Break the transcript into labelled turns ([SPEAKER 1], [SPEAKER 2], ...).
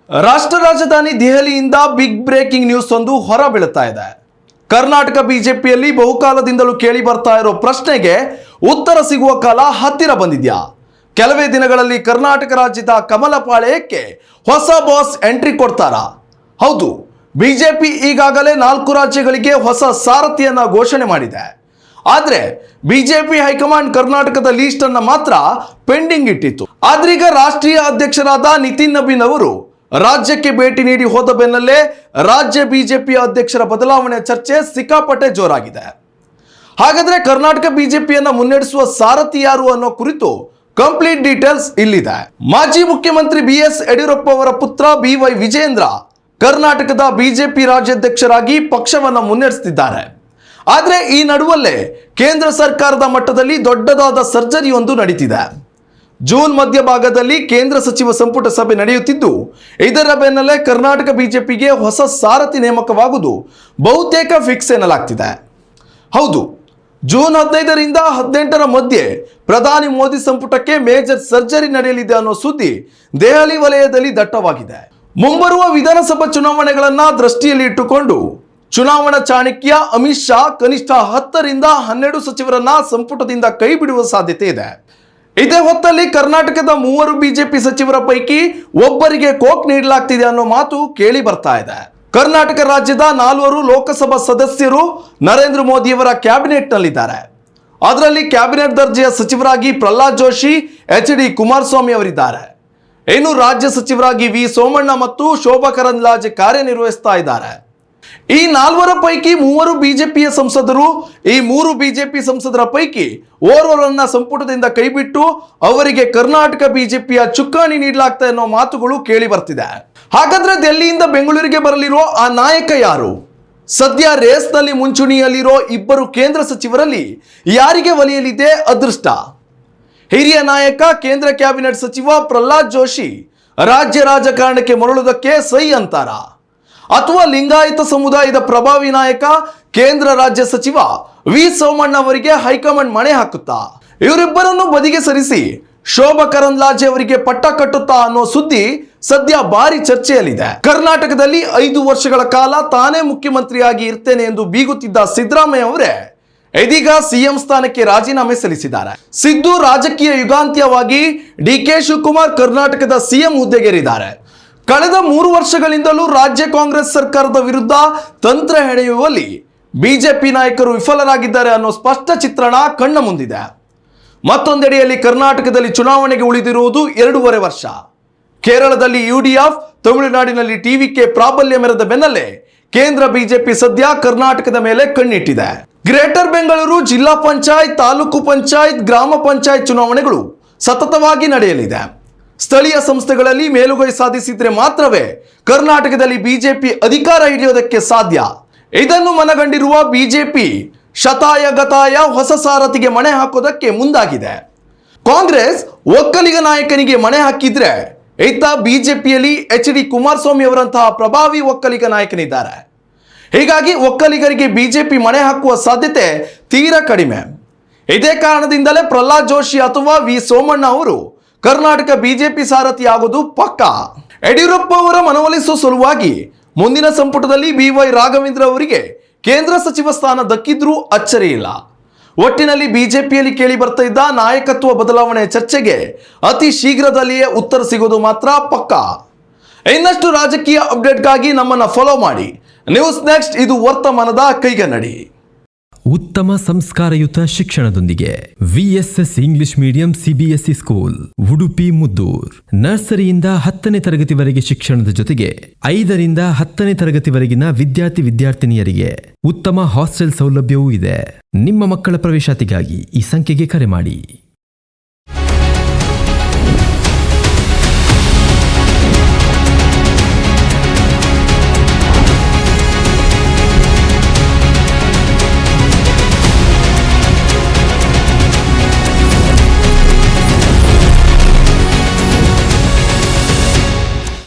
[SPEAKER 1] ರಾಷ್ಟ್ರ ರಾಜಧಾನಿ ದೆಹಲಿಯಿಂದ ಬಿಗ್ ಬ್ರೇಕಿಂಗ್ ನ್ಯೂಸ್ ಒಂದು ಹೊರಬೀಳುತ್ತಾ ಇದೆ. ಕರ್ನಾಟಕ ಬಿಜೆಪಿಯಲ್ಲಿ ಬಹುಕಾಲದಿಂದಲೂ ಕೇಳಿ ಬರ್ತಾ ಇರೋ ಪ್ರಶ್ನೆಗೆ ಉತ್ತರ ಸಿಗುವ ಕಾಲ ಹತ್ತಿರ ಬಂದಿದ್ಯಾ? ಕೆಲವೇ ದಿನಗಳಲ್ಲಿ ಕರ್ನಾಟಕ ರಾಜ್ಯದ ಕಮಲ ಪಾಳೆಯಕ್ಕೆ ಹೊಸ ಬಾಸ್ ಎಂಟ್ರಿ ಕೊಡ್ತಾರಾ? ಹೌದು, ಬಿಜೆಪಿ ಈಗಾಗಲೇ 4 ರಾಜ್ಯಗಳಿಗೆ ಹೊಸ ಸಾರಥಿಯನ್ನ ಘೋಷಣೆ ಮಾಡಿದೆ. ಆದ್ರೆ ಬಿಜೆಪಿ ಹೈಕಮಾಂಡ್ ಕರ್ನಾಟಕದ ಲೀಸ್ಟ್ ಅನ್ನ ಮಾತ್ರ ಪೆಂಡಿಂಗ್ ಇಟ್ಟಿತ್ತು. ಆದ್ರೀಗ ರಾಷ್ಟ್ರೀಯ ಅಧ್ಯಕ್ಷರಾದ ನಿತಿನ್ ನಬೀನ್ ಅವರು ರಾಜ್ಯಕ್ಕೆ ಭೇಟಿ ನೀಡಿ ಹೋದ ಬೆನ್ನಲ್ಲೇ ರಾಜ್ಯ ಬಿಜೆಪಿ ಅಧ್ಯಕ್ಷರ ಬದಲಾವಣೆ ಚರ್ಚೆ ಸಿಕ್ಕಾಪಟ್ಟೆ ಜೋರಾಗಿದೆ. ಹಾಗಾದ್ರೆ ಕರ್ನಾಟಕ ಬಿಜೆಪಿಯನ್ನ ಮುನ್ನಡೆಸುವ ಸಾರಥಿ ಯಾರು ಅನ್ನೋ ಕುರಿತು ಕಂಪ್ಲೀಟ್ ಡೀಟೇಲ್ಸ್ ಇಲ್ಲಿದೆ. ಮಾಜಿ ಮುಖ್ಯಮಂತ್ರಿ BS ಯಡಿಯೂರಪ್ಪ ಅವರ ಪುತ್ರ BY ವಿಜೇಂದ್ರ ಕರ್ನಾಟಕದ ಬಿಜೆಪಿ ರಾಜ್ಯಾಧ್ಯಕ್ಷರಾಗಿ ಪಕ್ಷವನ್ನ ಮುನ್ನಡೆಸುತ್ತಿದ್ದಾರೆ. ಆದ್ರೆ ಈ ನಡುವಲ್ಲೇ ಕೇಂದ್ರ ಸರ್ಕಾರದ ಮಟ್ಟದಲ್ಲಿ ದೊಡ್ಡದಾದ ಸರ್ಜರಿ ಒಂದು ನಡೀತಿದೆ. ಜೂನ್ ಮಧ್ಯಭಾಗದಲ್ಲಿ ಕೇಂದ್ರ ಸಚಿವ ಸಂಪುಟ ಸಭೆ ನಡೆಯುತ್ತಿದ್ದು, ಇದರ ಬೆನ್ನಲ್ಲೇ ಕರ್ನಾಟಕ ಬಿಜೆಪಿಗೆ ಹೊಸ ಸಾರಥಿ ನೇಮಕವಾಗುವುದು ಬಹುತೇಕ ಫಿಕ್ಸ್ ಎನ್ನಲಾಗ್ತಿದೆ. ಹೌದು, ಜೂನ್ 15ರಿಂದ 18ರ ಮಧ್ಯೆ ಪ್ರಧಾನಿ ಮೋದಿ ಸಂಪುಟಕ್ಕೆ ಮೇಜರ್ ಸರ್ಜರಿ ನಡೆಯಲಿದೆ ಅನ್ನೋ ಸುದ್ದಿ ದೆಹಲಿ ವಲಯದಲ್ಲಿ ದಟ್ಟವಾಗಿದೆ. ಮುಂಬರುವ ವಿಧಾನಸಭಾ ಚುನಾವಣೆಗಳನ್ನ ದೃಷ್ಟಿಯಲ್ಲಿ ಇಟ್ಟುಕೊಂಡು ಚುನಾವಣಾ ಚಾಣಕ್ಯ ಅಮಿತ್ ಶಾ ಕನಿಷ್ಠ 10ರಿಂದ 12 ಸಚಿವರನ್ನ ಸಂಪುಟದಿಂದ ಕೈ ಬಿಡುವ ಸಾಧ್ಯತೆ ಇದೆ. ಇದೇ ಹೊತ್ತಲ್ಲಿ ಕರ್ನಾಟಕದ 3 ಬಿಜೆಪಿ ಸಚಿವರ ಪೈಕಿ ಒಬ್ಬರಿಗೆ ಕೋಕ್ ನೀಡಲಾಗ್ತಿದೆ ಅನ್ನೋ ಮಾತು ಕೇಳಿ ಬರ್ತಾ ಇದೆ. ಕರ್ನಾಟಕ ರಾಜ್ಯದ 4 ಲೋಕಸಭಾ ಸದಸ್ಯರು ನರೇಂದ್ರ ಮೋದಿಯವರ ಕ್ಯಾಬಿನೆಟ್ನಲ್ಲಿದ್ದಾರೆ. ಅದರಲ್ಲಿ ಕ್ಯಾಬಿನೆಟ್ ದರ್ಜೆಯ ಸಚಿವರಾಗಿ ಪ್ರಹ್ಲಾದ್ ಜೋಶಿ, HD ಕುಮಾರಸ್ವಾಮಿ ಅವರಿದ್ದಾರೆ. ಇನ್ನು ರಾಜ್ಯ ಸಚಿವರಾಗಿ V ಸೋಮಣ್ಣ ಮತ್ತು ಶೋಭಾ ಕರಂದ್ಲಾಜೆ ಕಾರ್ಯನಿರ್ವಹಿಸ್ತಾ ಇದ್ದಾರೆ. ಈ 4 ಪೈಕಿ 3 ಬಿಜೆಪಿಯ ಸಂಸದರು ಈ 3 ಬಿಜೆಪಿ ಸಂಸದರ ಪೈಕಿ ಓರ್ವರನ್ನ ಸಂಪುಟದಿಂದ ಕೈಬಿಟ್ಟು ಅವರಿಗೆ ಕರ್ನಾಟಕ ಬಿಜೆಪಿಯ ಚುಕ್ಕಾಣಿ ನೀಡಲಾಗ್ತಾ ಅನ್ನೋ ಮಾತುಗಳು ಕೇಳಿ ಬರ್ತಿದೆ. ಹಾಗಾದ್ರೆ ದಿಲ್ಲಿಯಿಂದ ಬೆಂಗಳೂರಿಗೆ ಬರಲಿರೋ ಆ ನಾಯಕ ಯಾರು? ಸದ್ಯ ರೇಸ್ನಲ್ಲಿ ಮುಂಚೂಣಿಯಲ್ಲಿರೋ 2 ಕೇಂದ್ರ ಸಚಿವರಲ್ಲಿ ಯಾರಿಗೆ ಒಲಿಯಲಿದೆ ಅದೃಷ್ಟ? ಹಿರಿಯ ನಾಯಕ ಕೇಂದ್ರ ಕ್ಯಾಬಿನೆಟ್ ಸಚಿವ ಪ್ರಹ್ಲಾದ್ ಜೋಶಿ ರಾಜ್ಯ ರಾಜಕಾರಣಕ್ಕೆ ಮರಳುವುದಕ್ಕೆ ಸೈ ಅಂತಾರ, ಅಥವಾ ಲಿಂಗಾಯತ ಸಮುದಾಯದ ಪ್ರಭಾವಿ ನಾಯಕ ಕೇಂದ್ರ ರಾಜ್ಯ ಸಚಿವ V ಸೋಮಣ್ಣ ಅವರಿಗೆ ಹೈಕಮಾಂಡ್ ಮಣೆ ಹಾಕುತ್ತಾ? ಇವರಿಬ್ಬರನ್ನು ಬದಿಗೆ ಸರಿಸಿ ಶೋಭಾ ಕರಂದ್ಲಾಜೆ ಅವರಿಗೆ ಪಟ್ಟ ಕಟ್ಟುತ್ತಾ ಅನ್ನೋ ಸುದ್ದಿ ಸದ್ಯ ಭಾರಿ ಚರ್ಚೆಯಲ್ಲಿದೆ. ಕರ್ನಾಟಕದಲ್ಲಿ 5 ವರ್ಷಗಳ ಕಾಲ ತಾನೇ ಮುಖ್ಯಮಂತ್ರಿಯಾಗಿ ಇರ್ತೇನೆ ಎಂದು ಬೀಗುತ್ತಿದ್ದ ಸಿದ್ದರಾಮಯ್ಯ ಅವರೇ ಇದೀಗ CM ಸ್ಥಾನಕ್ಕೆ ರಾಜೀನಾಮೆ ಸಲ್ಲಿಸಿದ್ದಾರೆ. ಸಿದ್ದು ರಾಜಕೀಯ ಯುಗಾಂತ್ಯವಾಗಿ DK ಶಿವಕುಮಾರ್ ಕರ್ನಾಟಕದ CM ಹುದ್ದೆಗೇರಿದ್ದಾರೆ. ಕಳೆದ 3 ವರ್ಷಗಳಿಂದಲೂ ರಾಜ್ಯ ಕಾಂಗ್ರೆಸ್ ಸರ್ಕಾರದ ವಿರುದ್ಧ ತಂತ್ರ ಹೆಣೆಯುವಲ್ಲಿ ಬಿಜೆಪಿ ನಾಯಕರು ವಿಫಲರಾಗಿದ್ದಾರೆ ಅನ್ನೋ ಸ್ಪಷ್ಟ ಚಿತ್ರಣ ಕಣ್ಣ ಮುಂದಿದೆ. ಮತ್ತೊಂದೆಡೆಯಲ್ಲಿ ಕರ್ನಾಟಕದಲ್ಲಿ ಚುನಾವಣೆಗೆ ಉಳಿದಿರುವುದು 2.5 ವರ್ಷ. ಕೇರಳದಲ್ಲಿ UDF, ತಮಿಳುನಾಡಿನಲ್ಲಿ TVK ಪ್ರಾಬಲ್ಯ ಮೆರೆದ ಬೆನ್ನಲ್ಲೇ ಕೇಂದ್ರ ಬಿಜೆಪಿ ಸದ್ಯ ಕರ್ನಾಟಕದ ಮೇಲೆ ಕಣ್ಣಿಟ್ಟಿದೆ. ಗ್ರೇಟರ್ ಬೆಂಗಳೂರು ಜಿಲ್ಲಾ ಪಂಚಾಯತ್, ತಾಲೂಕು ಪಂಚಾಯತ್, ಗ್ರಾಮ ಪಂಚಾಯತ್ ಚುನಾವಣೆಗಳು ಸತತವಾಗಿ ನಡೆಯಲಿದೆ. ಸ್ಥಳೀಯ ಸಂಸ್ಥೆಗಳಲ್ಲಿ ಮೇಲುಗೈ ಸಾಧಿಸಿದ್ರೆ ಮಾತ್ರವೇ ಕರ್ನಾಟಕದಲ್ಲಿ ಬಿಜೆಪಿ ಅಧಿಕಾರ ಹಿಡಿಯೋದಕ್ಕೆ ಸಾಧ್ಯ. ಇದನ್ನು ಮನಗಂಡಿರುವ ಬಿಜೆಪಿ ಶತಾಯ ಗತಾಯ ಹೊಸ ಸಾರಥಿಗೆ ಮಣೆ ಹಾಕೋದಕ್ಕೆ ಮುಂದಾಗಿದೆ. ಕಾಂಗ್ರೆಸ್ ಒಕ್ಕಲಿಗ ನಾಯಕನಿಗೆ ಮಣೆ ಹಾಕಿದ್ರೆ ಇತ್ತ ಬಿಜೆಪಿಯಲ್ಲಿ HD ಕುಮಾರಸ್ವಾಮಿ ಅವರಂತಹ ಪ್ರಭಾವಿ ಒಕ್ಕಲಿಗ ನಾಯಕನಿದ್ದಾರೆ. ಹೀಗಾಗಿ ಒಕ್ಕಲಿಗರಿಗೆ ಬಿಜೆಪಿ ಮಣೆ ಹಾಕುವ ಸಾಧ್ಯತೆ ತೀರಾ ಕಡಿಮೆ. ಇದೇ ಕಾರಣದಿಂದಲೇ ಪ್ರಹ್ಲಾದ್ ಜೋಶಿ ಅಥವಾ V ಸೋಮಣ್ಣ ಅವರು ಕರ್ನಾಟಕ ಬಿಜೆಪಿ ಸಾರಥಿ ಆಗೋದು ಪಕ್ಕಾ. ಯಡಿಯೂರಪ್ಪ ಅವರ ಮನವೊಲಿಸುವ ಸಲುವಾಗಿ ಮುಂದಿನ ಸಂಪುಟದಲ್ಲಿ BY ರಾಘವೇಂದ್ರ ಅವರಿಗೆ ಕೇಂದ್ರ ಸಚಿವ ಸ್ಥಾನ ದಕ್ಕಿದ್ರೂ ಅಚ್ಚರಿ ಇಲ್ಲ. ಒಟ್ಟಿನಲ್ಲಿ ಬಿಜೆಪಿಯಲ್ಲಿ ಕೇಳಿ ಬರ್ತಾ ಇದ್ದ ನಾಯಕತ್ವ ಬದಲಾವಣೆ ಚರ್ಚೆಗೆ ಅತಿ ಶೀಘ್ರದಲ್ಲಿಯೇ ಉತ್ತರ ಸಿಗೋದು ಮಾತ್ರ ಪಕ್ಕಾ. ಇನ್ನಷ್ಟು ರಾಜಕೀಯ ಅಪ್ಡೇಟ್ಗಾಗಿ ನಮ್ಮನ್ನ ಫಾಲೋ ಮಾಡಿ. ನ್ಯೂಸ್ ನೆಕ್ಸ್ಟ್, ಇದು ವರ್ತಮಾನದ ಕೈಗನ್ನಡಿ.
[SPEAKER 2] ಉತ್ತಮ ಸಂಸ್ಕಾರಯುತ ಶಿಕ್ಷಣದೊಂದಿಗೆ VSS English medium CBSE school, Udupi Muddur. ನರ್ಸರಿಯಿಂದ 10ನೇ ತರಗತಿವರೆಗೆ ಶಿಕ್ಷಣದ ಜೊತೆಗೆ 5ರಿಂದ 10ನೇ ತರಗತಿವರೆಗಿನ ವಿದ್ಯಾರ್ಥಿನಿಯರಿಗೆ ಉತ್ತಮ ಹಾಸ್ಟೆಲ್ ಸೌಲಭ್ಯವೂ ಇದೆ. ನಿಮ್ಮ ಮಕ್ಕಳ ಪ್ರವೇಶಾತಿಗಾಗಿ ಈ ಸಂಖ್ಯೆಗೆ ಕರೆ ಮಾಡಿ.